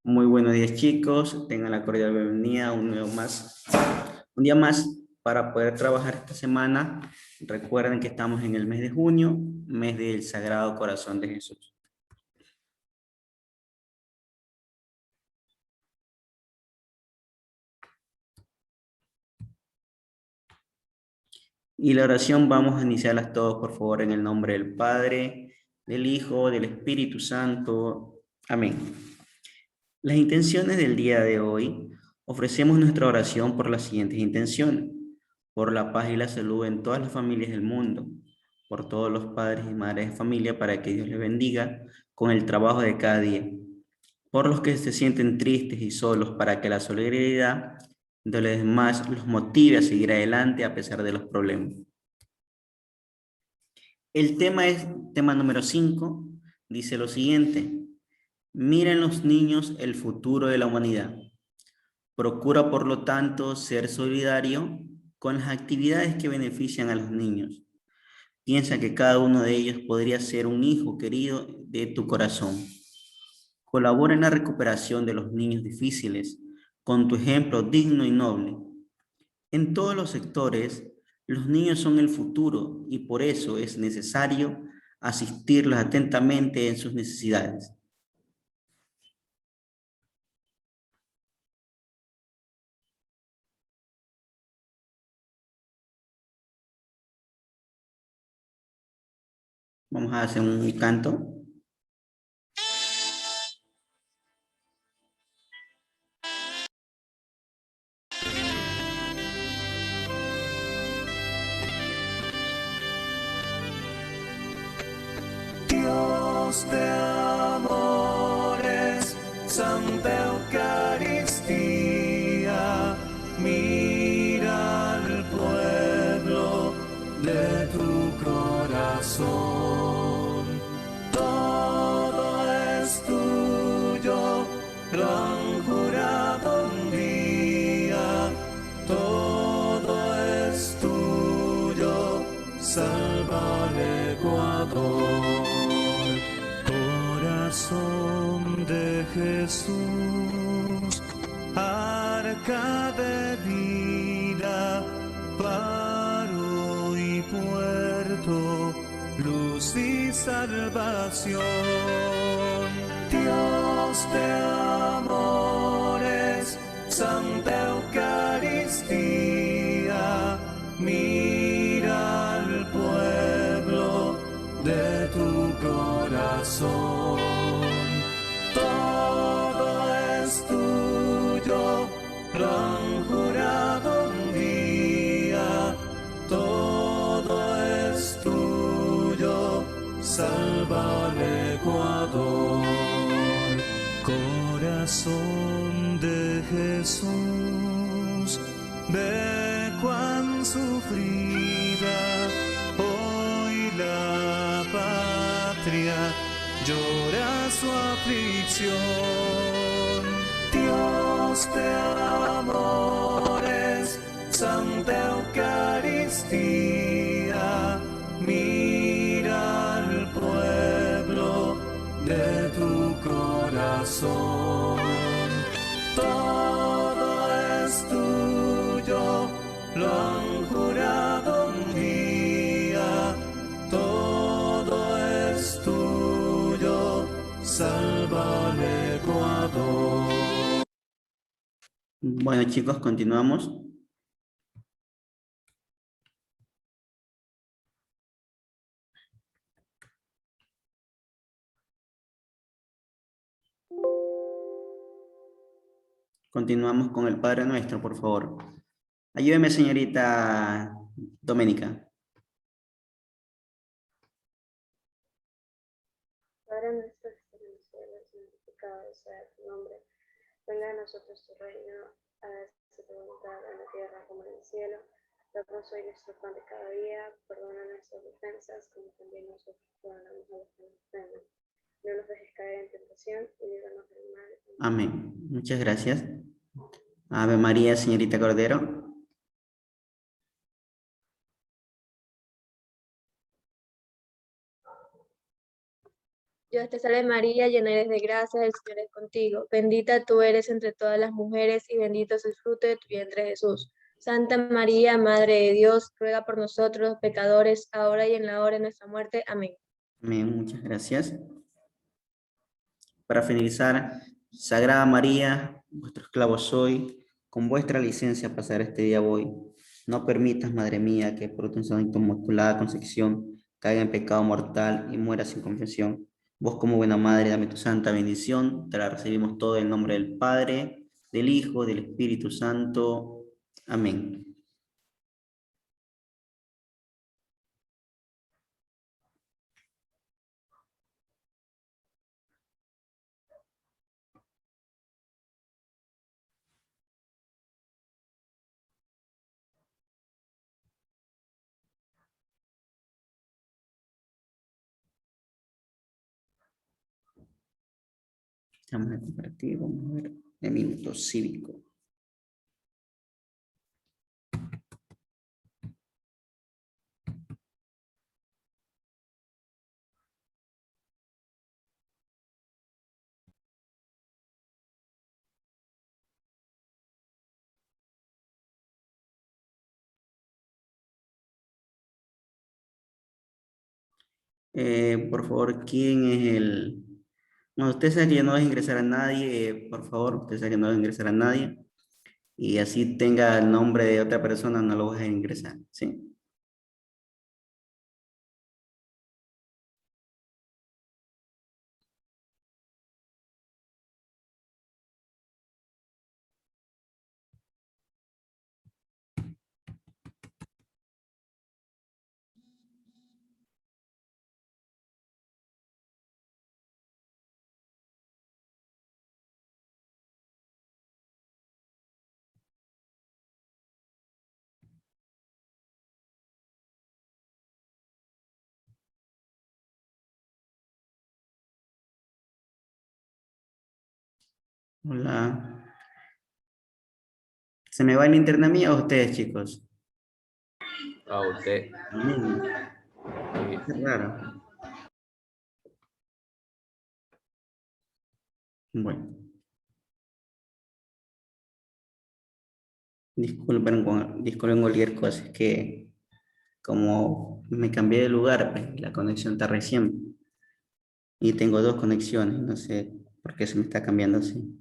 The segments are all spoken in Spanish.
Muy buenos días, chicos. Tengan la cordial bienvenida a un día más para poder trabajar esta semana. Recuerden que estamos en el mes de junio, mes del Sagrado Corazón de Jesús. Y la oración vamos a iniciarlas todos, por favor, en el nombre del Padre, del Hijo, del Espíritu Santo. Amén. Las intenciones del día de hoy: ofrecemos nuestra oración por las siguientes intenciones: por la paz y la salud en todas las familias del mundo, por todos los padres y madres de familia para que Dios les bendiga con el trabajo de cada día, por los que se sienten tristes y solos para que la solidaridad de los demás los motive a seguir adelante a pesar de los problemas. El tema es tema número 5, dice lo siguiente: miren los niños el futuro de la humanidad. Procura, por lo tanto, ser solidario con las actividades que benefician a los niños. Piensa que cada uno de ellos podría ser un hijo querido de tu corazón. Colabora en la recuperación de los niños difíciles con tu ejemplo digno y noble. En todos los sectores, los niños son el futuro y por eso es necesario asistirlos atentamente en sus necesidades. Vamos a hacer un canto. Dios de amores, Santa Eucaristía, mira al pueblo de tu corazón. Todo es tuyo, lo han jurado un día, todo es tuyo, salva al Ecuador. Corazón de Jesús, arca de vida, faro y puerto, luz y salvación. Dios de amores, Santa Eucaristía, mira al pueblo de tu corazón. Todo es tuyo, lo han jurado un día, todo es tuyo, salva al Ecuador. Corazón de Jesús, ve cuán sufrida hoy la patria llora su aflicción. Dios de amores, Santa Eucaristía, mira al pueblo de tu corazón. Todo es tuyo, lo han jurado un día, todo es tuyo, salva al Ecuador. Bueno, chicos, continuamos. Continuamos con el Padre Nuestro, por favor. Ayúdeme, señorita Doménica. Padre nuestro que estás en el cielo, santificado sea tu nombre. Venga a nosotros tu reino, hágase tu voluntad en la tierra como en el cielo. Danos hoy nuestro pan de cada día, perdona nuestras ofensas, como también nosotros perdonamos a los que nos ofenden. No nos dejes caer en tentación y líbranos del mal. Amén. Muchas gracias. Ave María, señorita Cordero. Dios te salve María, llena eres de gracia, el Señor es contigo. Bendita tú eres entre todas las mujeres y bendito es el fruto de tu vientre Jesús. Santa María, Madre de Dios, ruega por nosotros los pecadores, ahora y en la hora de nuestra muerte. Amén. Amén, muchas gracias. Para finalizar, Sagrada María, vuestro esclavo soy, con vuestra licencia pasar este día voy. No permitas, Madre mía, que por tu inmaculada concepción caiga en pecado mortal y muera sin confesión. Vos como buena madre, dame tu santa bendición. Te la recibimos todo en nombre del Padre, del Hijo, del Espíritu Santo. Amén. Vamos a compartir, vamos a ver el minuto cívico. Por favor, ¿quién es el...? No, usted sabe que ya no va a ingresar a nadie, por favor, usted sabe que no va a ingresar a nadie. Y así tenga el nombre de otra persona, no lo vas a ingresar, ¿sí? Hola. ¿Se me va el internet a mí o a ustedes, chicos? A usted. Qué raro. Bueno. Disculpen cualquier cosa, es que como me cambié de lugar, pues, la conexión está recién. Y tengo dos conexiones, no sé por qué se me está cambiando así.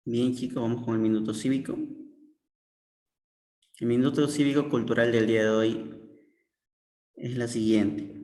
Bien, chicos, vamos con el minuto cívico. El minuto cívico cultural del día de hoy es la siguiente.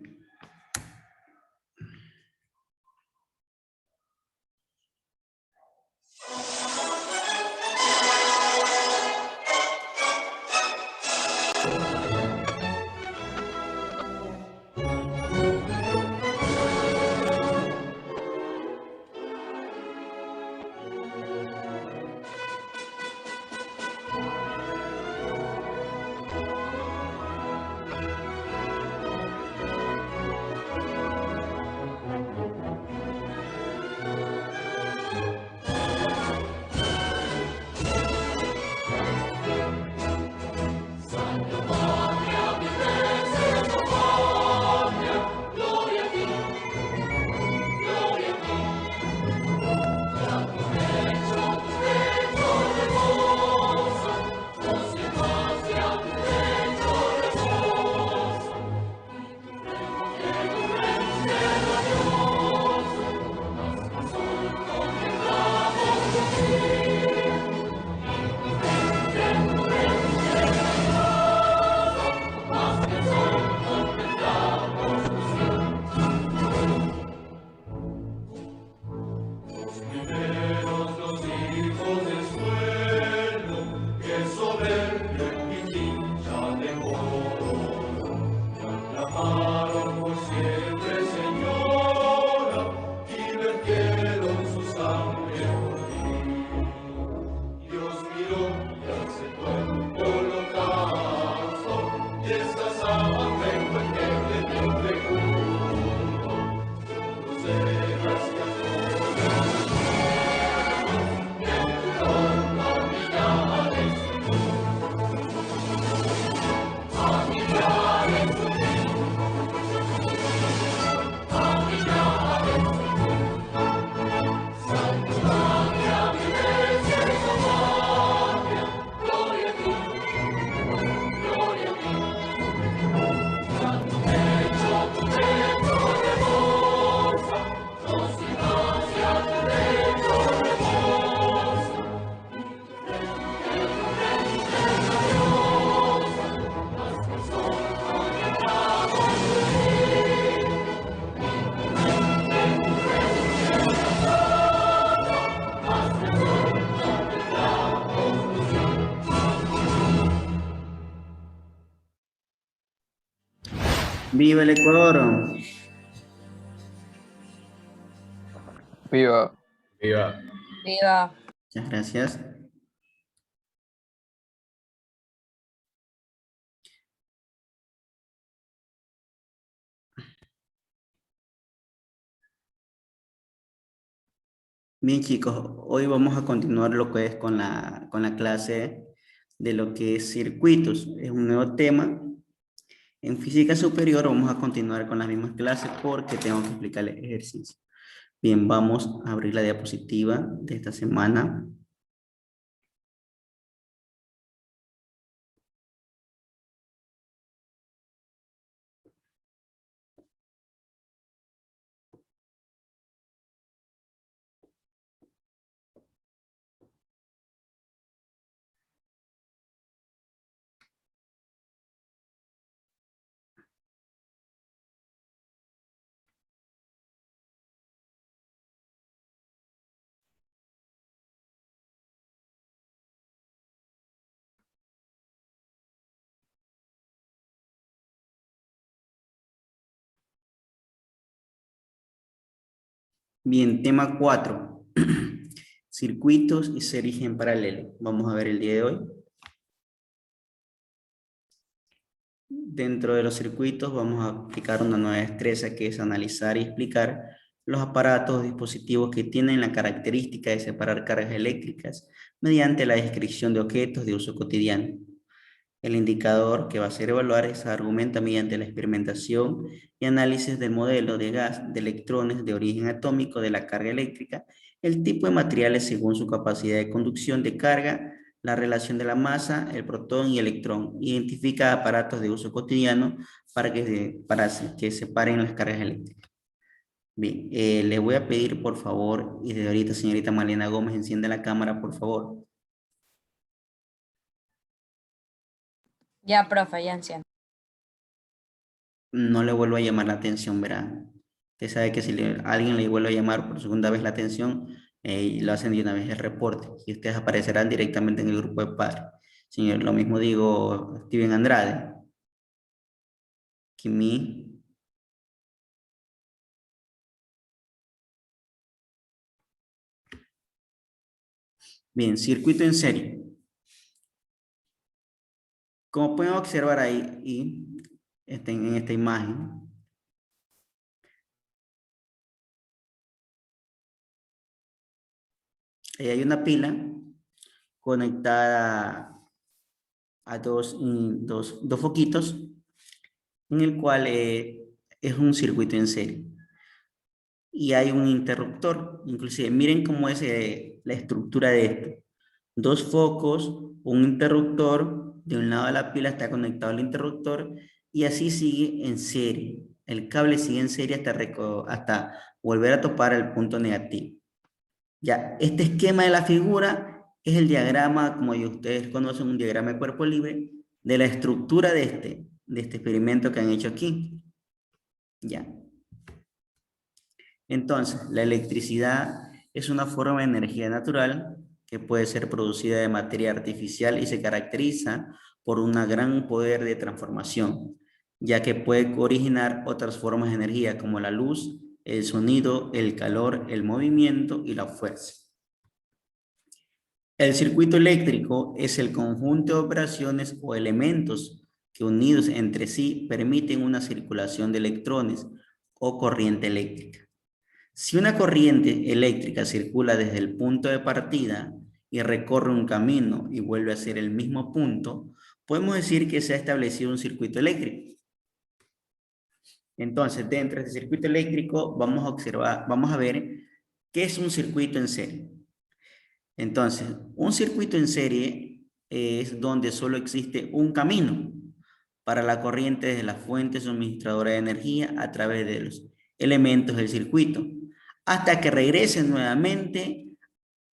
¡Viva el Ecuador! Viva. Viva. Viva. Muchas gracias. Bien, chicos, hoy vamos a continuar lo que es con la clase de lo que es circuitos. Es un nuevo tema. En física superior vamos a continuar con las mismas clases porque tengo que explicarles ejercicio. Bien, vamos a abrir la diapositiva de esta semana. Bien, tema 4. Circuitos y series en paralelo. Vamos a ver el día de hoy. Dentro de los circuitos vamos a aplicar una nueva destreza que es analizar y explicar los aparatos o dispositivos que tienen la característica de separar cargas eléctricas mediante la descripción de objetos de uso cotidiano. El indicador que va a ser evaluar se argumenta mediante la experimentación y análisis del modelo de gas de electrones de origen atómico de la carga eléctrica, el tipo de materiales según su capacidad de conducción de carga, la relación de la masa, el protón y electrón. Identifica aparatos de uso cotidiano para que separen las cargas eléctricas. Bien, le voy a pedir por favor, y desde ahorita señorita Malena Gómez, enciende la cámara por favor. Ya, profe, ya enciendo. No le vuelvo a llamar la atención, verá. Usted sabe que si alguien le vuelve a llamar por segunda vez la atención, lo hacen de una vez el reporte y ustedes aparecerán directamente en el grupo de padres. Señor, lo mismo digo Steven Andrade. Kimi. Bien, circuito en serie. Como pueden observar ahí en esta imagen, hay una pila conectada a dos foquitos, en el cual es un circuito en serie. Y hay un interruptor, inclusive miren cómo es la estructura de esto. Dos focos, un interruptor, de un lado de la pila está conectado al interruptor y así sigue en serie. El cable sigue en serie hasta volver a topar el punto negativo. Ya, este esquema de la figura es el diagrama, como ustedes conocen, un diagrama de cuerpo libre, de la estructura de este experimento que han hecho aquí. Ya. Entonces, la electricidad es una forma de energía natural que puede ser producida de materia artificial y se caracteriza por un gran poder de transformación, ya que puede originar otras formas de energía como la luz, el sonido, el calor, el movimiento y la fuerza. El circuito eléctrico es el conjunto de operaciones o elementos que unidos entre sí permiten una circulación de electrones o corriente eléctrica. Si una corriente eléctrica circula desde el punto de partida y recorre un camino y vuelve a ser el mismo punto, podemos decir que se ha establecido un circuito eléctrico. Entonces, dentro de este circuito eléctrico vamos a ver qué es un circuito en serie. Entonces, un circuito en serie es donde solo existe un camino para la corriente desde la fuente suministradora de energía a través de los elementos del circuito, hasta que regrese nuevamente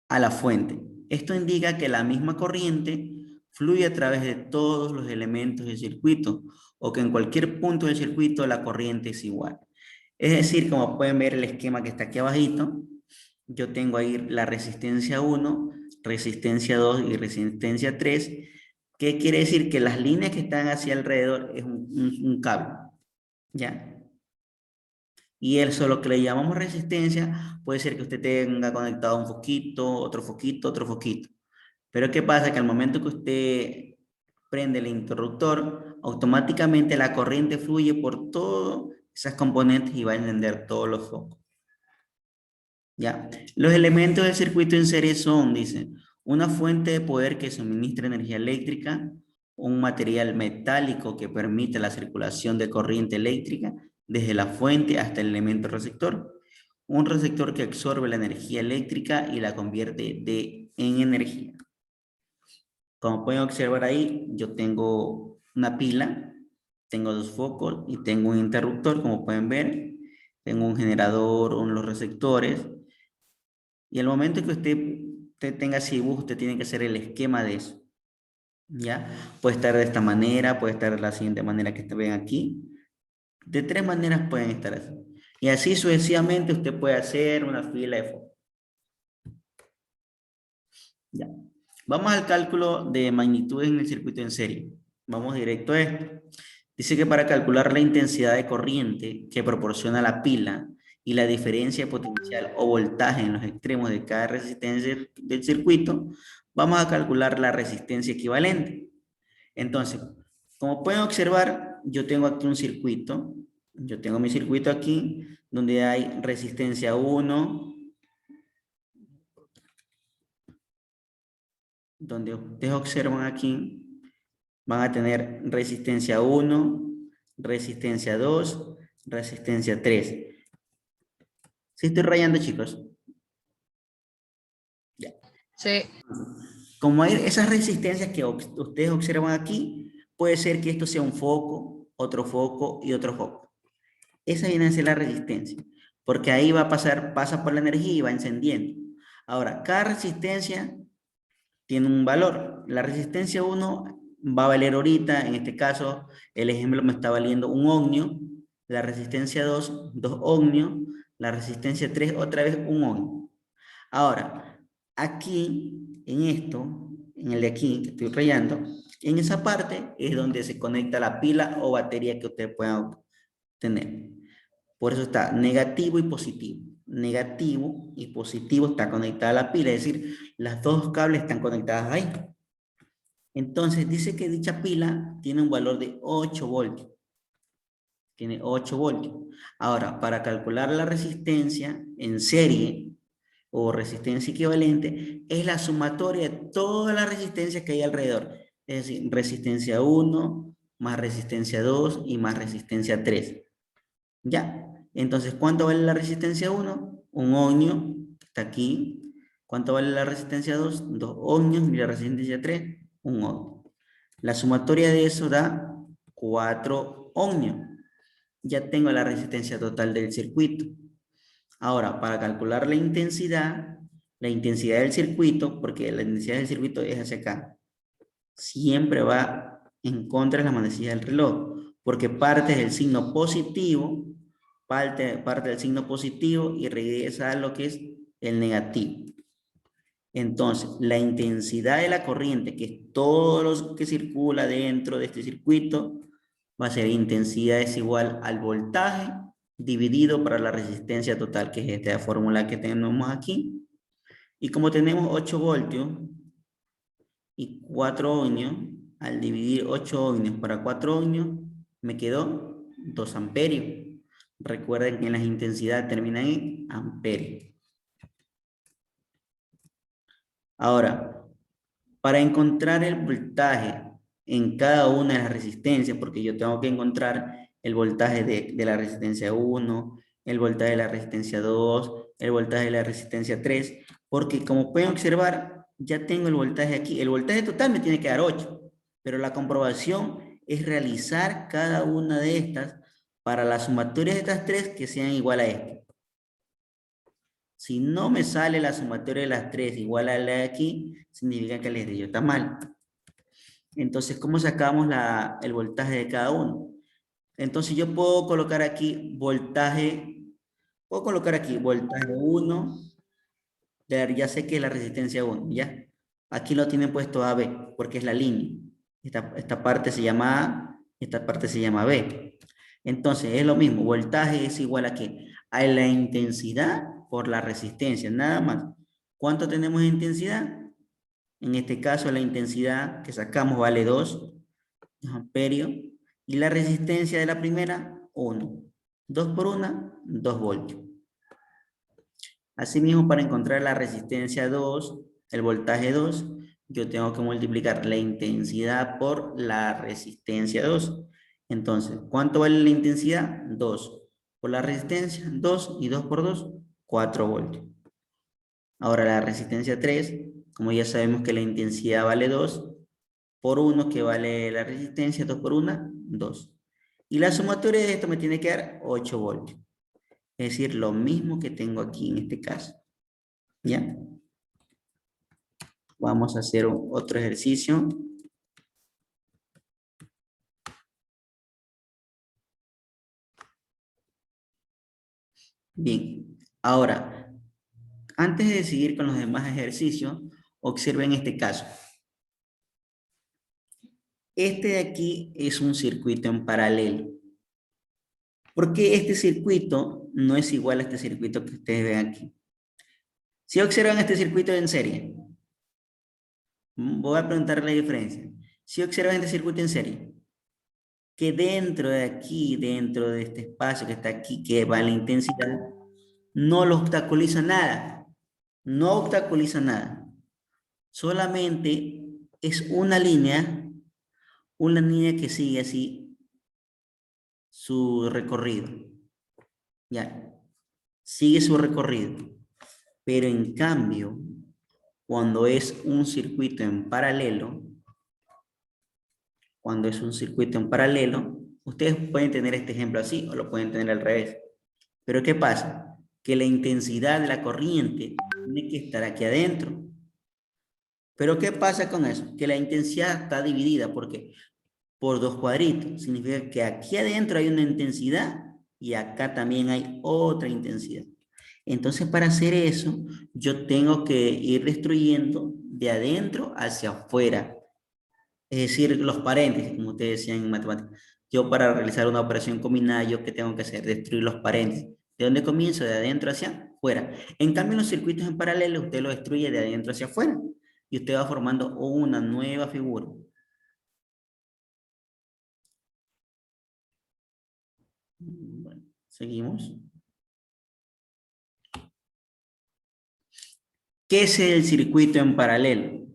a la fuente. Esto indica que la misma corriente fluye a través de todos los elementos del circuito o que en cualquier punto del circuito la corriente es igual. Es decir, como pueden ver el esquema que está aquí abajito, yo tengo ahí la resistencia 1, resistencia 2 y resistencia 3. ¿Qué quiere decir? Que las líneas que están hacia alrededor es un cable. ¿Ya? Y eso, lo que le llamamos resistencia, puede ser que usted tenga conectado un foquito, otro foquito, otro foquito. Pero ¿qué pasa? Que al momento que usted prende el interruptor, automáticamente la corriente fluye por todas esas componentes y va a encender todos los focos. ¿Ya? Los elementos del circuito en serie son, dice, una fuente de poder que suministra energía eléctrica, un material metálico que permite la circulación de corriente eléctrica desde la fuente hasta el elemento receptor, un receptor que absorbe la energía eléctrica y la convierte en energía. Como pueden observar ahí, yo tengo una pila, tengo dos focos y tengo un interruptor, como pueden ver. Tengo un generador, unos receptores. Y al momento que usted tenga ese dibujo, usted tiene que hacer el esquema de eso. ¿Ya? Puede estar de esta manera, puede estar de la siguiente manera que ven aquí. De tres maneras pueden estar así. Y así sucesivamente usted puede hacer una fila de focos. Ya. Vamos al cálculo de magnitudes en el circuito en serie. Vamos directo a esto. Dice que para calcular la intensidad de corriente que proporciona la pila y la diferencia potencial o voltaje en los extremos de cada resistencia del circuito, vamos a calcular la resistencia equivalente. Entonces, como pueden observar, yo tengo aquí un circuito. Yo tengo mi circuito aquí, donde hay resistencia 1, donde ustedes observan aquí, van a tener resistencia 1, resistencia 2, resistencia 3. ¿Sí estoy rayando, chicos? Ya. Sí. Como hay esas resistencias que ustedes observan aquí, puede ser que esto sea un foco, otro foco y otro foco. Esa viene a ser la resistencia, porque ahí va a pasar, pasa por la energía y va encendiendo. Ahora, cada resistencia tiene un valor. La resistencia 1 va a valer ahorita, en este caso, el ejemplo me está valiendo 1 ohmio, la resistencia 2, 2 ohmios, la resistencia 3, otra vez 1 ohmio. Ahora, aquí, en esto, en el de aquí, que estoy rayando, en esa parte es donde se conecta la pila o batería que ustedes puedan tener. Por eso está negativo y positivo. Negativo y positivo está conectada a la pila, es decir, las dos cables están conectadas ahí. Entonces dice que dicha pila tiene un valor de 8 voltios. Tiene 8 voltios. Ahora, para calcular la resistencia en serie o resistencia equivalente, es la sumatoria de todas las resistencias que hay alrededor. Es decir, resistencia 1 más resistencia 2 y más resistencia 3. ¿Ya? Entonces, ¿cuánto vale la resistencia 1? 1 ohmio, está aquí. ¿Cuánto vale la resistencia 2? 2 ohmios. Y la resistencia 3, 1 ohmio. La sumatoria de eso da 4 ohmios. Ya tengo la resistencia total del circuito. Ahora, para calcular la intensidad del circuito, porque la intensidad del circuito es hacia acá, siempre va en contra de la manecilla del reloj, porque parte del signo positivo, parte del signo positivo y regresa a lo que es el negativo. Entonces, la intensidad de la corriente, que es todo lo que circula dentro de este circuito, va a ser intensidad es igual al voltaje dividido para la resistencia total, que es esta fórmula que tenemos aquí. Y como tenemos 8 voltios y 4 ohmios, al dividir 8 ohmios para 4 ohmios, me quedó 2 amperios. Recuerden que las intensidades terminan en amperios. Ahora, para encontrar el voltaje en cada una de las resistencias, porque yo tengo que encontrar el voltaje de la resistencia 1, el voltaje de la resistencia 2, el voltaje de la resistencia 3, porque como pueden observar, ya tengo el voltaje aquí. El voltaje total me tiene que dar 8, pero la comprobación es realizar cada una de estas para las sumatorias de estas tres que sean igual a esta. Si no me sale la sumatoria de las tres igual a la de aquí, significa que el ejercicio está mal. Entonces, ¿cómo sacamos el voltaje de cada uno? Entonces, yo puedo colocar aquí voltaje, voltaje 1, ya sé que es la resistencia 1, ¿ya? Aquí lo tienen puesto AB, porque es la línea. Esta parte se llama A, esta parte se llama B. Entonces, es lo mismo. Voltaje es igual a ¿qué? A la intensidad por la resistencia, nada más. ¿Cuánto tenemos de intensidad? En este caso, la intensidad que sacamos vale 2 amperios. Y la resistencia de la primera, 1. 2 por 1, 2 voltios. Asimismo, para encontrar la resistencia 2, el voltaje 2, yo tengo que multiplicar la intensidad por la resistencia 2. Entonces, ¿cuánto vale la intensidad? 2. Por la resistencia, 2 y 2 por 2, 4 voltios. Ahora la resistencia 3, como ya sabemos que la intensidad vale 2, por 1 que vale la resistencia, 2 por 1, 2. Y la sumatoria de esto me tiene que dar 8 voltios. Es decir, lo mismo que tengo aquí en este caso. ¿Ya? Vamos a hacer otro ejercicio. Bien, ahora, antes de seguir con los demás ejercicios, observen este caso. Este de aquí es un circuito en paralelo. ¿Por qué este circuito no es igual a este circuito que ustedes ven aquí? Si observan este circuito en serie, voy a preguntar la diferencia. Si observan este circuito en serie, que dentro de aquí, dentro de este espacio que está aquí, que va la intensidad, no lo obstaculiza nada. No obstaculiza nada. Solamente es una línea que sigue así su recorrido. Ya, sigue su recorrido. Pero en cambio, cuando es un circuito en paralelo, ustedes pueden tener este ejemplo así o lo pueden tener al revés. Pero ¿qué pasa? Que la intensidad de la corriente tiene que estar aquí adentro. Pero ¿qué pasa con eso? Que la intensidad está dividida porque por dos cuadritos. Significa que aquí adentro hay una intensidad y acá también hay otra intensidad. Entonces, para hacer eso, yo tengo que ir destruyendo de adentro hacia afuera. Es decir, los paréntesis, como ustedes decían en matemáticas. Yo para realizar una operación combinada, ¿yo qué tengo que hacer? Destruir los paréntesis. ¿De dónde comienzo? De adentro hacia afuera. En cambio, en los circuitos en paralelo, usted lo destruye de adentro hacia afuera. Y usted va formando una nueva figura. Bueno, seguimos. ¿Qué es el circuito en paralelo?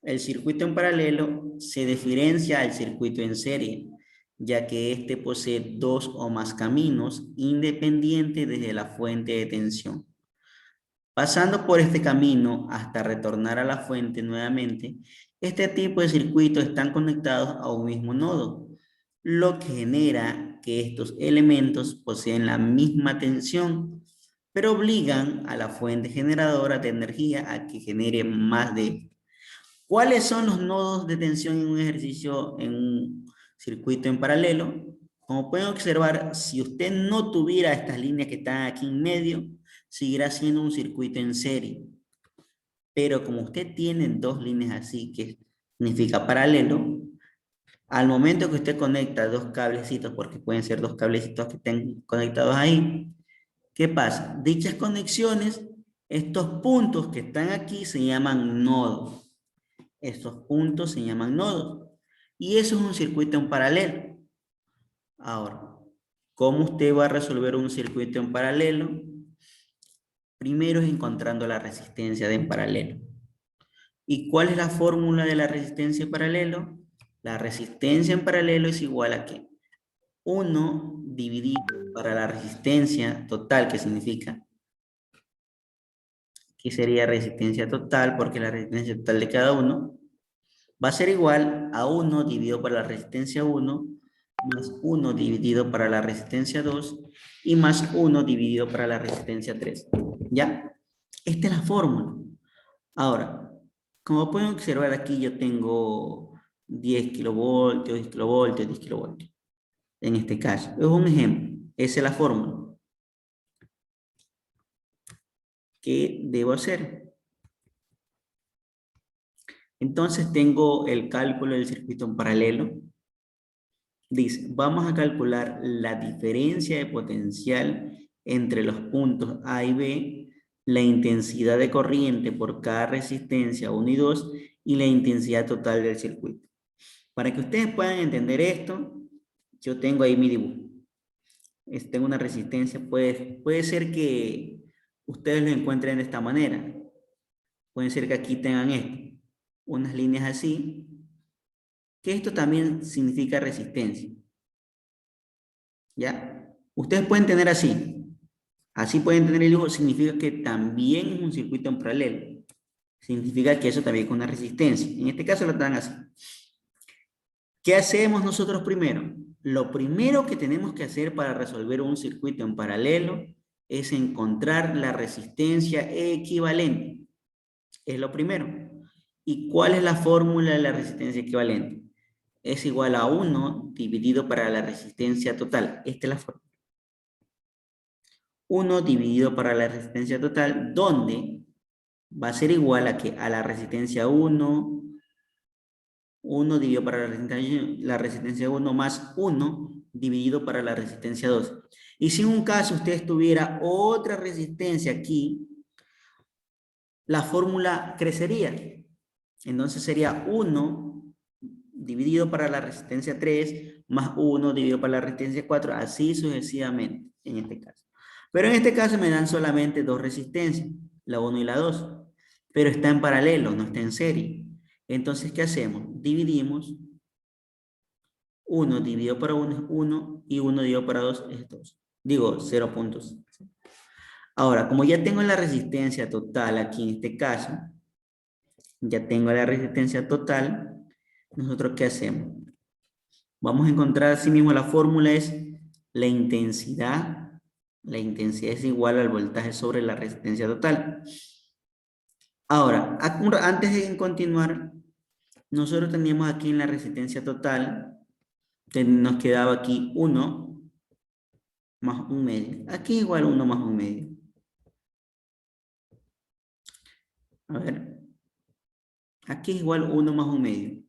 El circuito en paralelo se diferencia al circuito en serie, ya que este posee dos o más caminos independientes desde la fuente de tensión. Pasando por este camino hasta retornar a la fuente nuevamente, este tipo de circuitos están conectados a un mismo nodo, lo que genera que estos elementos poseen la misma tensión, pero obligan a la fuente generadora de energía a que genere más de esto. ¿Cuáles son los nodos de tensión en un ejercicio, en un circuito en paralelo? Como pueden observar, si usted no tuviera estas líneas que están aquí en medio, seguirá siendo un circuito en serie. Pero como usted tiene dos líneas así, que significa paralelo, al momento que usted conecta dos cablecitos, porque pueden ser dos cablecitos que estén conectados ahí, ¿qué pasa? Dichas conexiones, estos puntos que están aquí se llaman nodos. Estos puntos se llaman nodos. Y eso es un circuito en paralelo. Ahora, ¿cómo usted va a resolver un circuito en paralelo? Primero es encontrando la resistencia de en paralelo. ¿Y cuál es la fórmula de la resistencia en paralelo? La resistencia en paralelo es igual a ¿qué? 1 dividido para la resistencia total, que significa que sería resistencia total, porque la resistencia total de cada uno va a ser igual a 1 dividido por la resistencia 1, más 1 dividido para la resistencia 2, y más 1 dividido para la resistencia 3. ¿Ya? Esta es la fórmula. Ahora, como pueden observar aquí, yo tengo 10 kilovoltios, 10 kilovoltios, 10 kilovoltios. En este caso, es un ejemplo. Esa es la fórmula. ¿Qué debo hacer? Entonces tengo el cálculo del circuito en paralelo, Dice, vamos a calcular la diferencia de potencial entre los puntos A y B, la intensidad de corriente por cada resistencia 1 y 2 y la intensidad total del circuito. Para que ustedes puedan entender esto, yo tengo ahí mi dibujo. Tengo una resistencia, puede ser que ustedes lo encuentren de esta manera. Puede ser que aquí tengan esto, unas líneas así, que esto también significa resistencia. ¿Ya? Ustedes pueden tener así. Así pueden tener el dibujo, significa que también es un circuito en paralelo. Significa que eso también es una resistencia. En este caso lo dan así. ¿Qué hacemos nosotros primero? Lo primero que tenemos que hacer para resolver un circuito en paralelo es encontrar la resistencia equivalente. Es lo primero. ¿Y cuál es la fórmula de la resistencia equivalente? Es igual a 1 dividido para la resistencia total. Esta es la fórmula. 1 dividido para la resistencia total, donde va a ser igual a que a la resistencia 1 dividido para la resistencia 1 más 1 dividido para la resistencia 2. Y si en un caso usted tuviera otra resistencia aquí, la fórmula crecería. Entonces sería 1 dividido para la resistencia 3 más 1 dividido para la resistencia 4, así sucesivamente en este caso. Pero en este caso me dan solamente dos resistencias, la 1 y la 2, pero está en paralelo, no está en serie. Entonces, ¿qué hacemos? Dividimos. 1 dividido para 1 es 1 y 1 dividido para 2 es 2. Digo, 0 puntos. Ahora, como ya tengo la resistencia total aquí en este caso, ya tengo la resistencia total, ¿nosotros qué hacemos? Vamos a encontrar así mismo la fórmula es la intensidad. La intensidad es igual al voltaje sobre la resistencia total. Ahora, antes de continuar, nosotros teníamos aquí en la resistencia total, nos quedaba aquí 1 más 1 medio. Aquí igual 1 más 1 medio. A ver. Aquí es igual 1 más 1 medio.